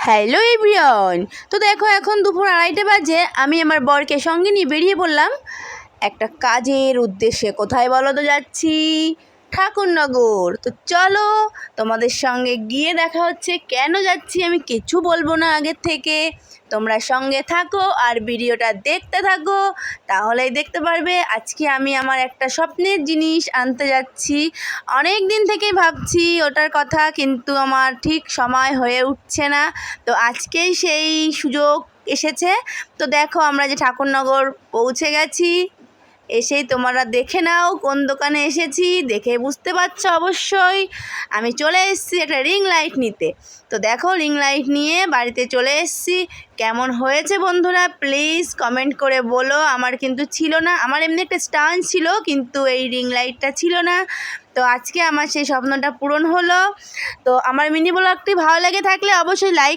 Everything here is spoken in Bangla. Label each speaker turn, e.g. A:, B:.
A: Hello everyone. তো দেখো এখন দুপুর 2:30 বাজে, আমি আমার বরকে সঙ্গে নিয়ে বেরিয়ে পড়লাম একটা কাজের উদ্দেশ্যে। কোথায় বলো তো? যাচ্ছি ঠাকুরনগর। তো চলো তোমাদের সঙ্গে গিয়ে দেখা হচ্ছে। কেন যাচ্ছি আমি কিছু বলবো না আগের থেকে, তোমরা সঙ্গে থাকো আর ভিডিওটা দেখতে থাকো, তাহলেই দেখতে পারবে। আজকে আমি আমার একটা স্বপ্নের জিনিস আনতে যাচ্ছি। অনেক দিন থেকেই ভাবছি ওটার কথা, কিন্তু আমার ঠিক সময় হয়ে উঠছে না। তো আজকেই সেই সুযোগ এসেছে। তো দেখো আমরা যে ঠাকুরনগর পৌঁছে গেছি। এসেই তোমরা দেখে নাও কোন দোকানে এসেছি, দেখে বুঝতে পারছো অবশ্যই। আমি চলে এসেছি একটা রিং লাইট নিতে। তো দেখো রিং লাইট নিয়ে বাড়িতে চলে এসেছি। কেমন হয়েছে বন্ধুরা প্লিজ কমেন্ট করে বলো। আমার কিন্তু ছিল না, আমার এমনি একটা স্ট্যান্ড ছিল, কিন্তু এই রিং লাইটটা ছিল না। তো আজকে আমার সেই স্বপ্নটা পূরণ হলো। তো আমার মিনি ব্লগটি ভালো লেগে থাকলে অবশ্যই লাইক